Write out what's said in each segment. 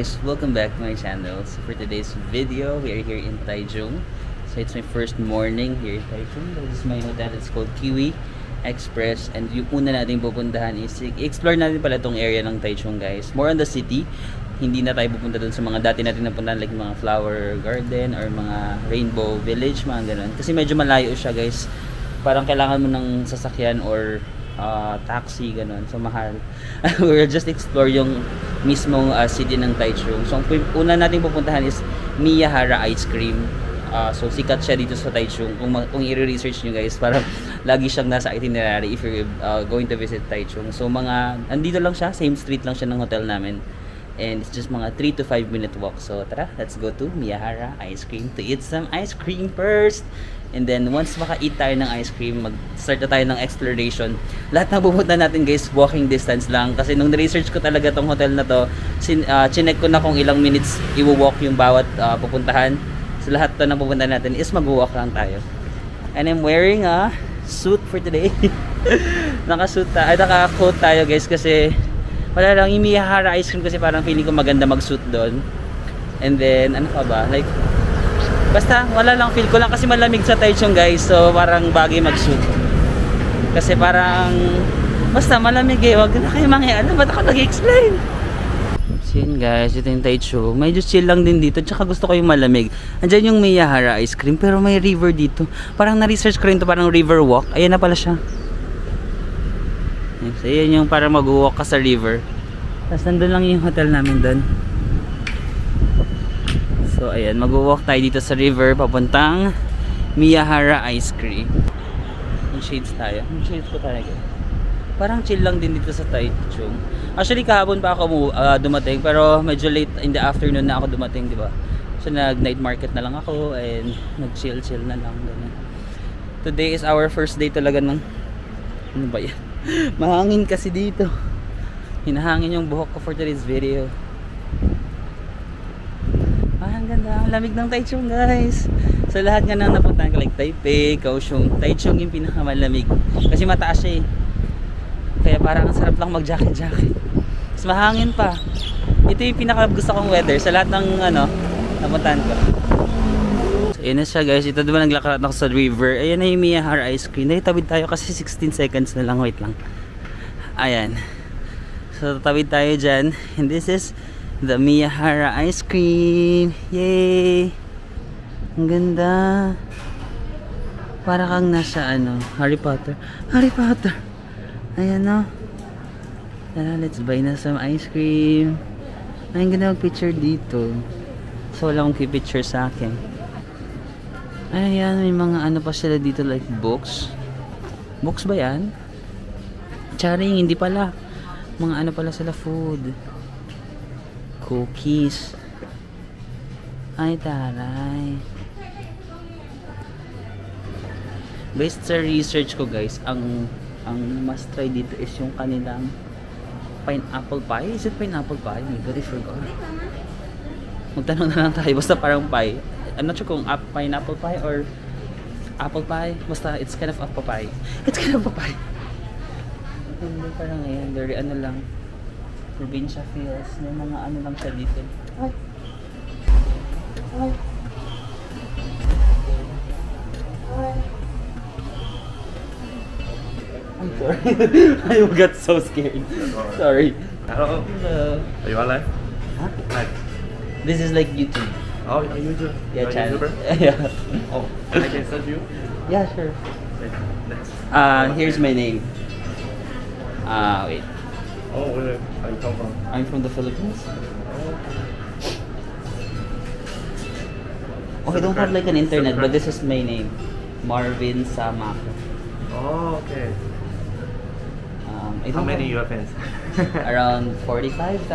guys, welcome back to my channel. So for today's video, we are here in Taichung. So it's my first morning here in Taichung. This is my hotel. It's called Kiwi Express. And yung una natin pupuntahan is explore natin pala tong area ng Taichung, guys. More on the city. Hindi na tayo pupunta dun sa mga dati natin napuntahan, like mga flower garden or mga rainbow village, mga ganun. Kasi medyo malayo siya, guys. Parang kailangan mo ng sasakyan or taxi, ganun. So mahal. We'll just explore yung mismong city ng Taichung. So ang una natin pupuntahan is Miyahara Ice Cream. So sikat siya dito sa Taichung. Kung i-research nyo, guys, parang lagi siyang nasa itinerary if you're going to visit Taichung. So andito lang siya, same street lang siya ng hotel namin. And it's just mga 3 to 5 minute walk. So tara, let's go to Miyahara Ice Cream to eat some ice cream first. And then once maka-eat tayo ng ice cream, mag-start na tayo ng exploration. Lahat na pupunta natin, guys, walking distance lang. Kasi nung research ko talaga tong hotel na to, chinek ko na kung ilang minutes i-walk yung bawat pupuntahan. So lahat to na pupunta natin is mag-walk lang tayo. And I'm wearing a suit for today. Naka-coat tayo, guys, kasi wala lang, yung Miyahara Ice Cream kasi parang feeling ko maganda mag-suit doon. And then ano pa ba? Like basta wala lang, feel ko lang kasi malamig sa Taichung, guys. So parang bagay mag-suit. Kasi parang basta malamig eh. Wag na kayo mangyalam. Ba't ako nag-explain? So yun, guys, ito yung Taichung. Medyo chill lang din dito. Tsaka gusto ko yung malamig. Andyan yung Miyahara Ice Cream. Pero may river dito. Parang na-research ko rin to, parang river walk. Ayan na pala siya. So yun yung parang mag-walk ka sa river. Tapos nandun lang yung hotel namin doon. So ayan, mag-walk tayo dito sa river papuntang Miyahara Ice Cream. Yung shades tayo. Yung shades ko talaga. Parang chill lang din dito sa Taichung. Actually kahapon pa ako dumating, pero medyo late in the afternoon na ako dumating, di ba? So nag-night market na lang ako and nag-chill na lang. Ganun. Today is our first day talaga ng ano ba yan? Mahangin kasi dito. Hinahangin yung buhok ko for today's video. Ang ganda, ang lamig ng Taichung, guys. So lahat nga nang napuntahan ko, like Taipei, Kaohsiung, Taichung yung pinakamalamig kasi mataas siya eh. Kaya parang ang sarap lang mag-jacket. Mas mahangin pa. Ito yung pinaka gusto kong weather sa lahat ng napuntahan ko. So yun na siya, guys. Ito diba naglakarat ako sa river. Ayan na yung Miyahara Ice Cream. Tawid tayo kasi 16 seconds na lang. Wait lang. Ayan. So tatawid tayo dyan. And this is the Miyahara Ice Cream. Yay! Ang ganda. Para kang nasa Harry Potter. Harry Potter. Ayan o. Tara, let's buy na some ice cream. Ay, ang ganda mag-picture dito. So wala akong picture sa akin. Ayan, may mga pa sila dito, like books. Books ba yan? Charing, hindi pala. Mga pala sila, food. Cookies. Ay, taray. Based sa research ko, guys, ang must try dito is yung kanilang pineapple pie. Is it pineapple pie? My God, I forgot. Magtanong na lang tayo. Basta parang pie. I'm not sure kung pineapple pie or apple pie. Basta it's kind of a pie. It's kind of a pie. Hindi, parang ayan. Very lang. Provincia feels. May mga lang siya dito. Ay! Ay! Ay! I'm sorry. I got so scared. Sorry. Hello. Hello. Are you on live? Huh? Live. This is like YouTube. Oh, are you YouTube? Yeah, You're a channel. YouTuber? Yeah. Oh, I can search you? Yeah, sure. Wait, let's... Here's my name. Wait. Oh, where are you come from? I'm from the Philippines. Oh, I don't have like an internet, but this is my name. Marvin Samako. Oh, okay. How many you have fans? Around 45,000.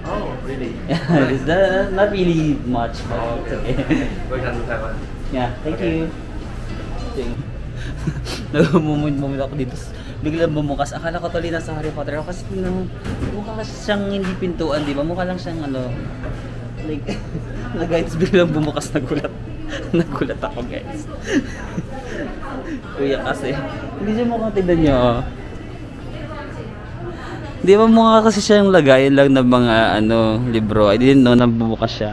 Oh, really? It's not really much, but Oh, it's okay. okay. Welcome to Taiwan. Yeah, thank Okay. you. Nag-moment ako dito. Biglang bumukas. Akala ko tuloy nasa Harry Potter ako kasi mukha kasi siyang hindi pintuan, di ba? Mukha lang siyang like, guys, biglang bumukas, nagulat. Nagulat ako, guys. Kuya kasi. Hindi siya mukhang tignan nyo. Di ba mukha kasi siya yung lagayan lang ng mga ano, libro. I didn't know na bubukas siya.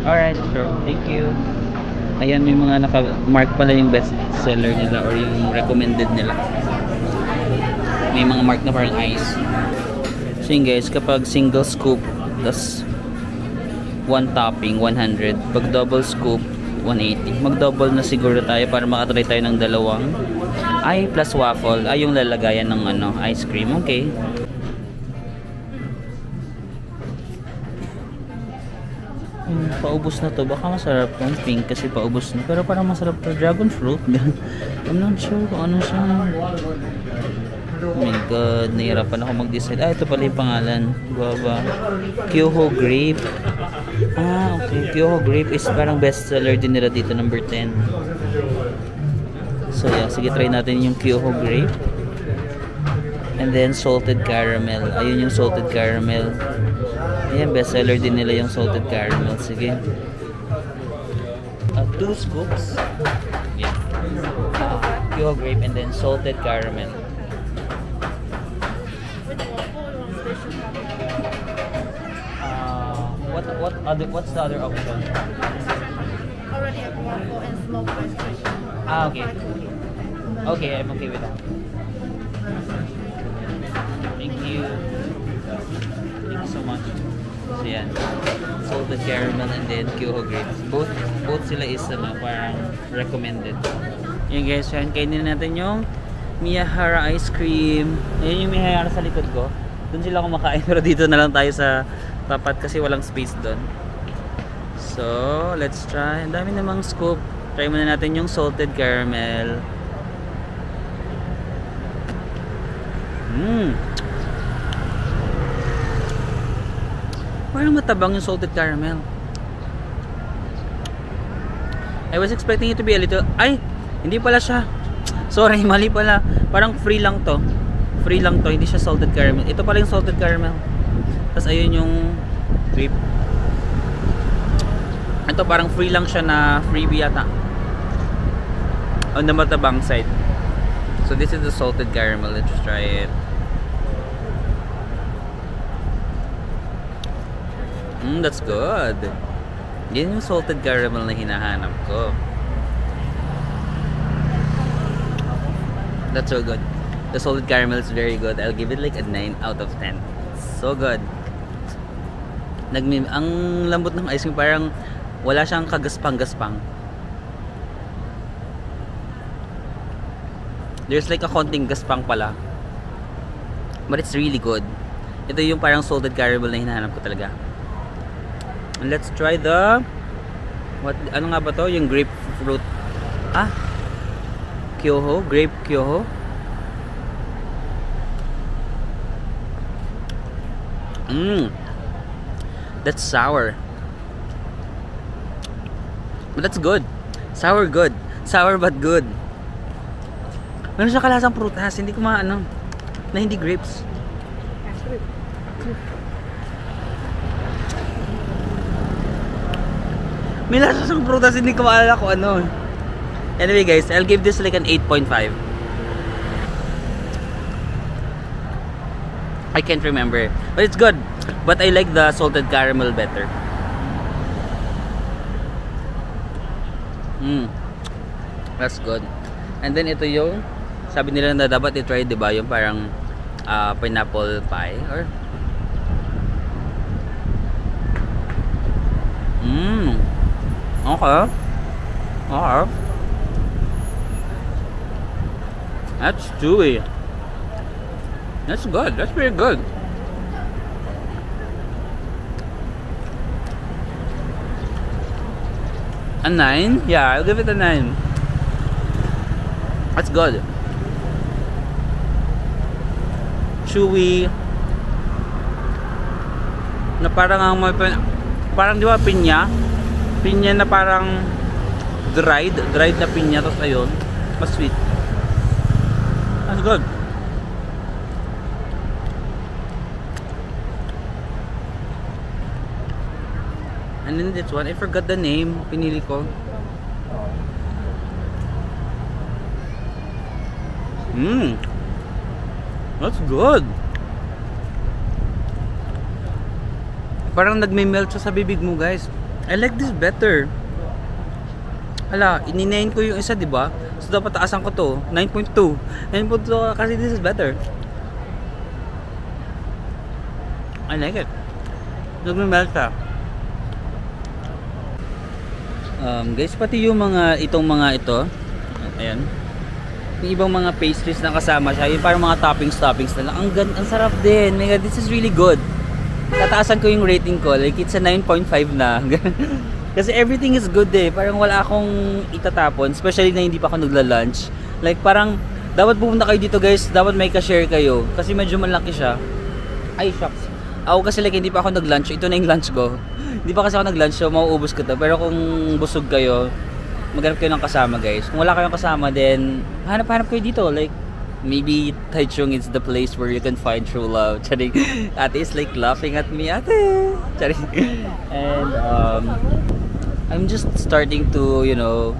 Alright, sure. Thank you. Ayan, may mga naka-mark pala yung best seller nila or yung recommended nila. May mga mark na parang ice. So yun guys, kapag single scoop, tas one topping, 100. Pag double scoop, 180. Mag-double na siguro tayo para makatry tayo ng dalawang ay plus waffle. Ay yung lalagayan ng ano, ice cream. Okay. Paubos na to. Baka masarap yung pink kasi paubos na. Pero parang masarap to. Dragon fruit. I'm not sure kung ano siya. Oh my god. Nahirapan ako mag-decide. Ah, ito pala yung pangalan. Guava. Kyoho Grape. Ah, okay. Kyoho Grape is parang bestseller din nila dito. Number 10. So yeah. Sige, try natin yung Kyoho Grape. And then salted caramel. Ayun yung salted caramel. Ayan, bestseller din nila yung salted caramel. Sige. 2 scoops. Yeah. Kyoho Grape and then salted caramel. What's the other option? Already have waffle and smoked ice cream. Ah, okay. Okay, I'm okay with that. Thank you. Thank you so much. So yan, salted caramel and then Kyoho grapes. Both sila is parang recommended. Yan guys, yan kainin natin yung Miyahara ice cream. Ayan yung Miyahara sa likod ko. Doon sila kumakain pero dito na lang tayo sa tapat kasi walang space doon. So, let's try. Ang dami namang scoop. Try muna natin yung salted caramel. Parang matabang yung salted caramel. I was expecting it to be a little... Ay! Hindi pala siya. Sorry, mali pala. Parang free lang to. Free lang to. Hindi siya salted caramel. Ito pala yung salted caramel. Tapos ayun yung whip. Ito parang free lang siya na freebie yata. On the matabang side. So this is the salted caramel. Let's try it. That's good. Yan yung salted caramel na hinahanap ko. That's so good. The salted caramel is very good. I'll give it like a 9 out of 10. So good. Ang lambot ng ice cream, parang wala siyang kagaspang-gaspang. There's like a konting gaspang pala. But it's really good. Ito yung parang salted caramel na hinahanap ko talaga. And let's try the ano nga ba to? Yung grapefruit. Ah? Kyoho? Grape Kyoho? That's sour. But that's good. Sour good. Sour but good. Meron siya kalasang prutas. Hindi ko maano. Na hindi grapes. May lasang prutas. Hindi ko maalala kung ano. Anyway guys, I'll give this like an 8.5. I can't remember. But it's good. But I like the salted caramel better. That's good. And then ito yung sabi nila na dapat i-try, diba? Yung parang pineapple pie or okay. Okay. That's chewy. That's good. That's pretty good. A 9? Yeah, I'll give it a 9. That's good. Chewy. Na parang ang parang di ba pinya? Pinya na parang dried na pinya, tapos ayun, mas sweet. That's good. And then this one, I forgot the name. Pinili ko. That's good. Parang nagme-melt siya sa bibig mo, guys. I like this better. Hala, ininayin ko yung isa, di ba? So dapat taasan ko to, 9.2. 9.2 kasi this is better. I like it. Nagme-melt siya. Guys, pati yung mga ito. Ayan. Yung ibang mga pastries na kasama siya, yung parang mga toppings na lang. Ang sarap din. My God, this is really good. Tataasan ko yung rating ko, like it's a 9.5 na. Kasi everything is good eh. Parang wala akong itatapon, especially na hindi pa ako nagla-lunch. Like parang dapat pupunta kayo dito, guys. Dapat may ka-share kayo kasi medyo malaki siya. Ay, shucks. Ako kasi like hindi pa ako nag-lunch. Ito na yung lunch ko. Hindi pa kasi ako nag-lunch, so mauubos ko to. Pero kung busog kayo, maghanap kayo ng kasama, guys. Kung wala kayong kasama, then hanap-hanap kayo dito. Like maybe Taichung is the place where you can find true love. Charing. Ate is like laughing at me. Ate! Charing. And I'm just starting to, you know,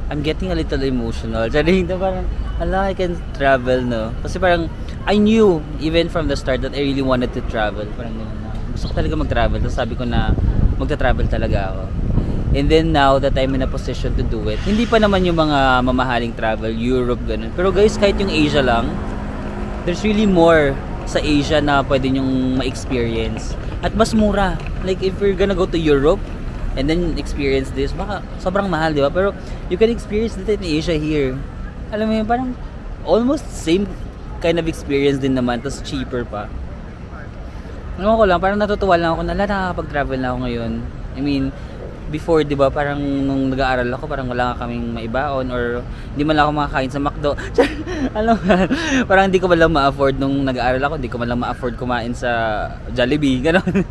I'm getting a little emotional. Charing. Parang, hala, I can travel, no? Kasi parang, I knew, even from the start, that I really wanted to travel. Parang ganun na. Gusto ko talaga mag-travel. Tapos sabi ko na, magta-travel talaga ako. And then now that I'm in a position to do it, hindi pa naman yung mga mamahaling travel, Europe, ganun. Pero guys, kahit yung Asia lang, there's really more sa Asia na pwede nyong ma-experience. At mas mura. Like if you're gonna go to Europe and then experience this, baka sobrang mahal, di ba? Pero you can experience it in Asia here. Alam mo yun, parang almost same kind of experience din naman, tapos cheaper pa. Alam ko lang, parang natutuwa lang ako na nakakapag-travel na ako ngayon. I mean, before, di ba, parang nung nag-aaral ako, parang wala nga kaming maibaon or hindi man lang ako makakain sa McDo. Alam mo, parang hindi ko man lang ma-afford nung nag-aaral ako, hindi ko man lang ma-afford kumain sa Jollibee, gano'n.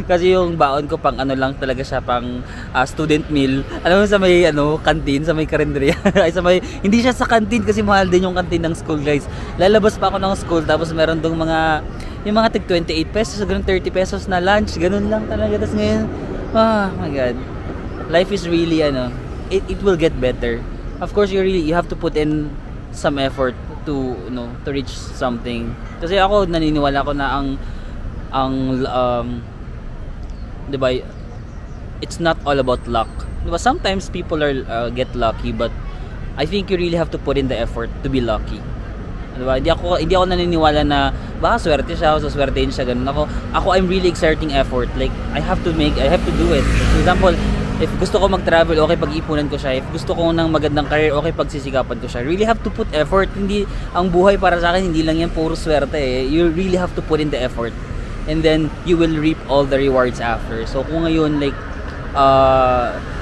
Kasi yung baon ko pang ano lang talaga siya, pang student meal. Alam mo, sa may canteen, sa may karinderya. Ay, sa may, hindi siya sa canteen kasi mahal din yung canteen ng school, guys. Lalabas pa ako ng school, tapos meron dong mga, yung mga tig 28 pesos, ganun 30 pesos na lunch, ganun lang talaga. Tapos ngayon, oh my God. Life is really it will get better. Of course, you have to put in some effort to to reach something. Kasi ako naniniwala ko na ang 'di ba, it's not all about luck. 'Di ba, sometimes people are get lucky, but I think you really have to put in the effort to be lucky. 'Di ba? Hindi ako naniniwala na baka swerte siya o saswertein siya, ganun. Ako I'm really exerting effort. Like I have to do it. For example, if gusto ko mag-travel, okay pag-ipunan ko siya. If gusto ko ng magandang career, okay pagsisikapan ko siya. Really have to put effort. Hindi, ang buhay para sa akin, hindi lang yan puro swerte eh. You really have to put in the effort. And then, you will reap all the rewards after. So, kung ngayon, like,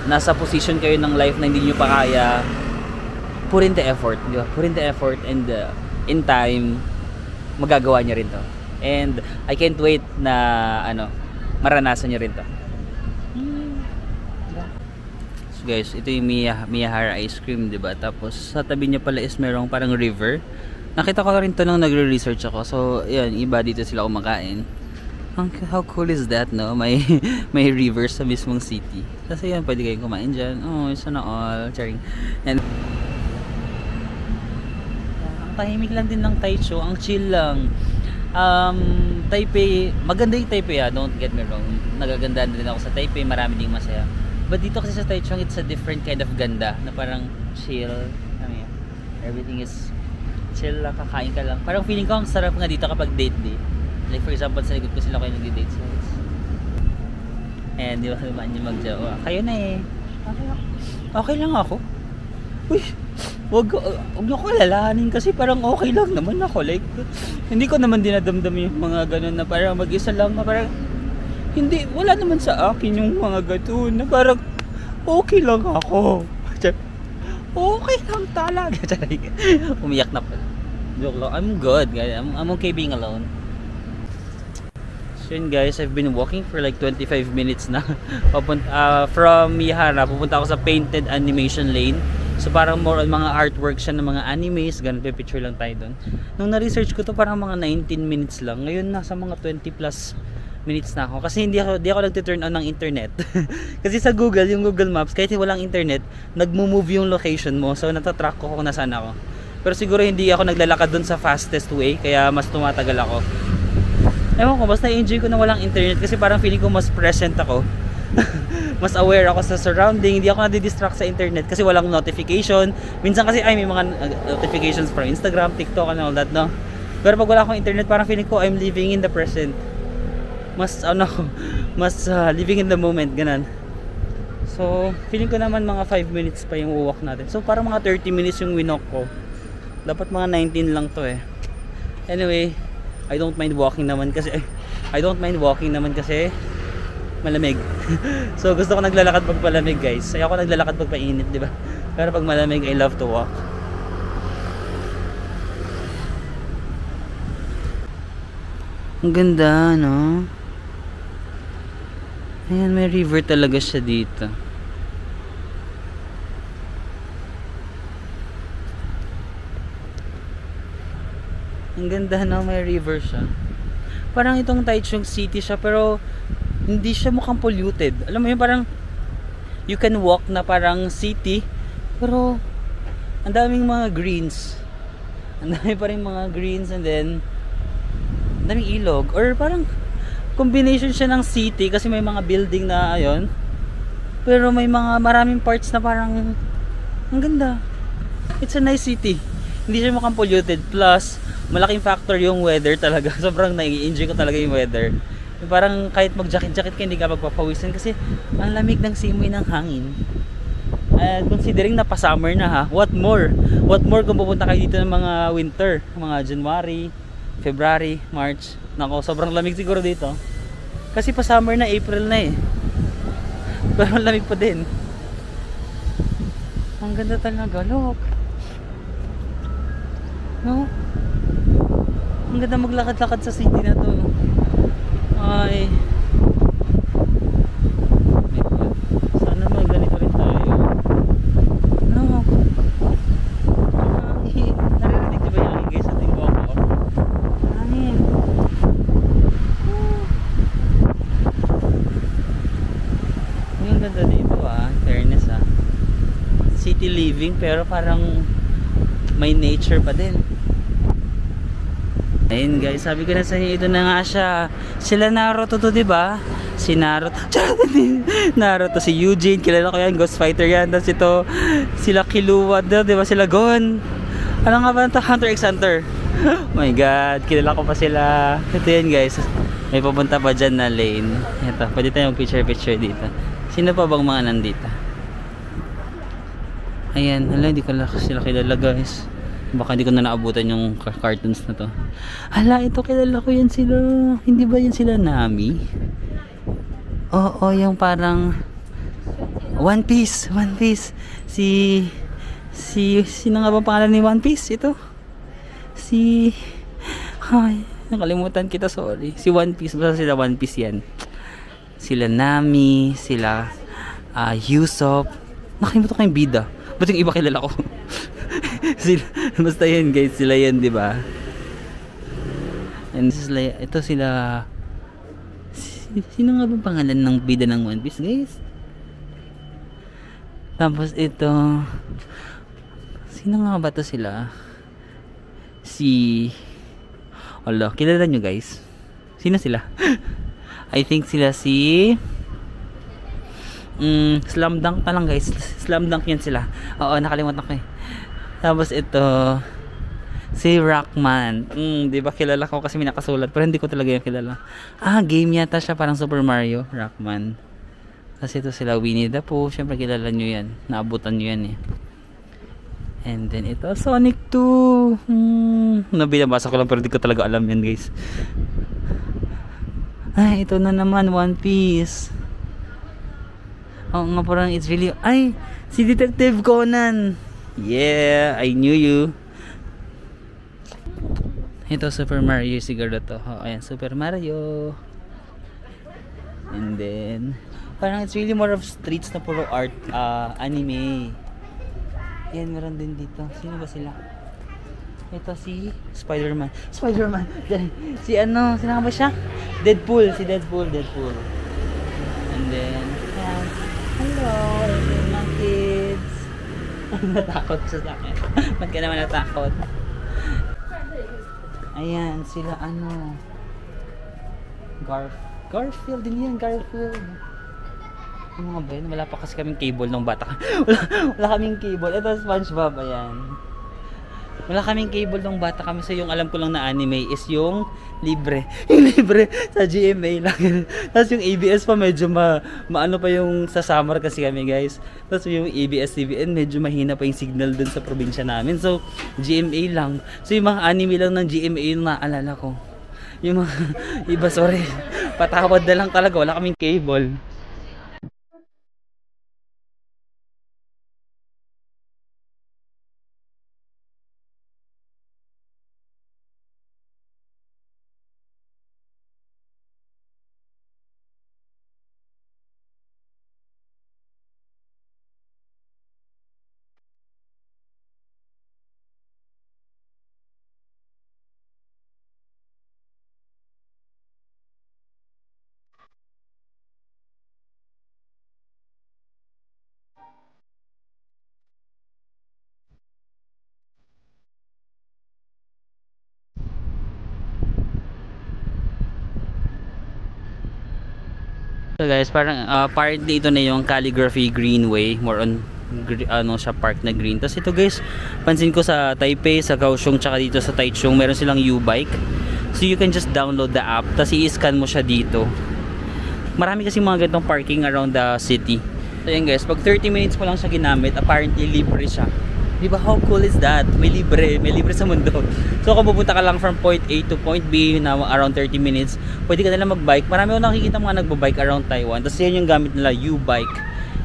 nasa position kayo ng life na hindi nyo pa kaya, put in the effort. Di ba? Put in the effort and in time, magagawa nyo rin to. And, I can't wait na, maranasan nyo rin to. Guys, ito yung Miyahara ice cream, diba? Tapos sa tabi niya pala is merong parang river. Nakita ko rin to nung nagre-research ako. So, yan, iba dito sila kumakain. How cool is that, no? May river sa mismong city. Kasi yan, pwede kayong kumain dyan. Oh, sana all. Charing. And ang tahimik lang din ng Taichung. Ang chill lang. Taipei, maganda yung Taipei, don't get me wrong. Nagagandaan din ako sa Taipei. Marami ding masaya. But dito kasi sa Taichung, it's a different kind of ganda na parang chill. Everything is chill lang, kakain ka lang. Parang feeling ko ang sarap nga dito kapag date day. Like for example, sa likod ko sila kayo nag-date. And di ba naman yung mag-jowa? Kayo na eh. Okay lang ako. Uy, wag niyo ko alalahanin kasi parang okay lang naman ako. Like, hindi ko naman dinadamdam yung mga ganun na parang mag-isa lang na parang hindi, wala naman sa akin yung mga gano'n na parang okay lang ako. Okay lang talaga. Umiyak na pala. Joke lang. I'm good, guys. I'm okay being alone. So yun, guys, I've been walking for like 25 minutes na. From Miyahara, pupunta ako sa Painted Animation Lane. So parang more on mga artwork siya ng mga animes, ganun, picture lang tayo doon. Nung na-research ko to, parang mga 19 minutes lang. Ngayon nasa mga 20 plus minutes na ako kasi hindi ako nagte-turn on ng internet. Kasi sa Google, yung Google Maps, kahit walang internet, nagmo-move yung location mo. So natatrack ko kung nasaan ako. Pero siguro hindi ako naglalakad dun sa fastest way, kaya mas tumatagal ako. Ewan ko, basta enjoy ko na walang internet kasi parang feeling ko mas present ako. Mas aware ako sa surrounding, hindi ako nadidistract sa internet kasi walang notification. Minsan kasi ay may mga notifications from Instagram, TikTok and all that, no? Pero pag wala akong internet, parang feeling ko I'm living in the present. Mas living in the moment, ganun. So feeling ko naman mga 5 minutes pa yung uwalk natin. So parang mga 30 minutes yung winok ko. Dapat mga 19 lang to eh. Anyway, I don't mind walking naman kasi malamig. So gusto ko naglalakad pag palamig, guys. Ayoko naglalakad pag painit, di ba? Pero pag malamig, I love to walk. Ang ganda, no? Ayan, may river talaga siya dito. Ang ganda, no? May river siya. Parang itong Taichung City siya, pero hindi siya mukhang polluted. Alam mo yun, parang you can walk na parang city, pero ang daming mga greens. Ang dami pa rin mga greens, and then ang daming ilog. Or parang combination siya ng city kasi may mga building na ayon, pero may mga maraming parts na parang ang ganda. It's a nice city. Hindi siya mukhang polluted. Plus malaking factor yung weather talaga. Sobrang nai-enjoy ko talaga yung weather. Yung parang kahit mag-jacket-jacket ka, hindi ka magpapawisan kasi ang lamig ng simoy ng hangin. Considering na pa-summer na ha, what more kung pupunta kayo dito ng mga winter, mga January, February, March. Nako, sobrang lamig siguro dito kasi pa-summer na, April na eh, pero lamig pa din. Ang ganda talaga, look, no? Ang ganda maglakad-lakad sa city na to. Ay, sana may ganito rin tayo. No, ay, naririnig diba yung hangin, guys, sa ting walk up? Hangin. Yung ganda dito fairness city living pero parang may nature pa din. Ayun guys, sabi ko na sa inyo, ito na nga siya. Sila Naruto to, diba? Si Naruto. Naruto, si Eugene, kilala ko yan, Ghost Fighter yan. Tapos ito, sila Killua, diba? Sila Gon. Ano nga ba ito? Hunter x Hunter. Oh my god, kilala ko pa sila. Ito yan guys, may pupunta pa dyan na lane. Ito, pwede tayong picture dito. Sino pa bang mga nandito? Ayan, hala, hindi ko sila kilala guys. Baka hindi ko na naabutan yung cartoons na to. Hala, ito kilala ko yan sila. Hindi ba yan sila Nami? Oo, yung parang One Piece. Sino nga ba pangalan ni One Piece? Ito. Ay, nakalimutan kita, sorry. Si One Piece, basta sila One Piece yan. Sila Nami, sila Usopp. Nakalimutan ko yung bida. Ba't yung iba kilala ko? Basta yan guys, sila yan, di ba? And ito sila. Sino nga ba pangalan ng bida ng One Piece, guys? Tapos ito, sino nga ba to sila? Ala, kilala nyo guys? Sino sila? I think sila si Slam Dunk na lang guys. Slam Dunk yan sila. Oo, nakalimutan ko eh. Tapos ito si Rockman. Di ba kilala ko kasi may nakasulat pero hindi ko talaga yung kilala. Game yata siya, parang Super Mario. Rockman. Kasi ito sila Winnie the Pooh. Syempre kilala nyo yan. Naabutan nyo yan eh. And then ito Sonic 2. Nabinabasa ko lang pero hindi ko talaga alam yan guys. Ay, ito na naman One Piece. Oo nga, parang it's really si Detective Conan. Yeah, I knew you. Ito Super Mario siguro to. Ayan, Super Mario. And then parang it's really more of streets na puro art, anime. Yan, meron din dito. Sino ba sila? Ito si Spider-Man. Spider-Man! Si ano, sino ba siya? Deadpool. Si Deadpool. And then, yan. Hello, mga kids. Natakot siya sa akin. Ba't ka naman natakot? Ayan, sila ano. Garfield din yan, Garfield. Ano nga ba yun? Wala pa kasi kaming cable nung bata. wala kaming cable. Ito SpongeBob, ayan. Wala kaming cable nung bata kami. So yung alam ko lang na anime is yung libre. Yung libre sa GMA lang. Tapos yung ABS pa medyo maano pa yung sa summer kasi kami guys. Tapos yung ABS-CBN medyo mahina pa yung signal dun sa probinsya namin. So GMA lang. So yung mga anime lang ng GMA yung naalala ko. Yung mga iba, sorry. Patawad na lang talaga. Wala kaming cable. So guys, parang apparently ito na yung Calligraphy Greenway, more on ano siya, park na green. Tapos ito guys, pansin ko sa Taipei, sa Kaohsiung, tsaka dito sa Taichung, meron silang U-Bike. So you can just download the app, tapos i-scan mo siya dito. Marami kasi mga ganitong parking around the city. So yun guys, pag 30 minutes mo lang siya ginamit, apparently libre siya. Diba, how cool is that? May libre sa mundo. So kung pupunta ka lang from point A to point B na around 30 minutes, pwede ka nalang mag-bike. Marami ako nakikita mga nagbo-bike around Taiwan. Tapos yan yung gamit nila, U-Bike.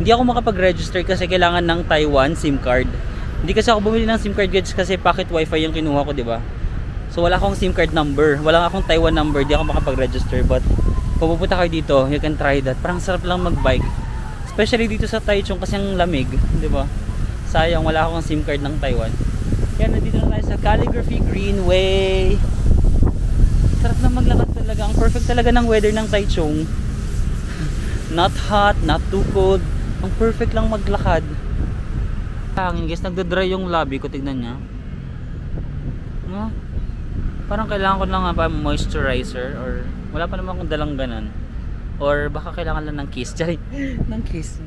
Hindi ako makapag-register kasi kailangan ng Taiwan SIM card. Hindi kasi ako bumili ng SIM card kasi pocket wifi yung kinuha ko, diba? So wala akong SIM card number, wala akong Taiwan number, hindi ako makapag-register. But kung pupunta kayo dito, you can try that. Parang sarap lang mag-bike. Especially dito sa Taichung kasi ang lamig, diba? Sayang, wala akong SIM card ng Taiwan. Yan, nandito na tayo sa Calligraphy Greenway. Sarap na maglakad talaga. Ang perfect talaga ng weather ng Taichung. Not hot, not too cold. Ang perfect lang maglakad. Hangin guys, nagdadry yung labi ko. Tignan nyo. No? Parang kailangan ko lang pa moisturizer. Or wala pa naman akong dalang ganan. Or baka kailangan lang ng kiss. Ng kiss.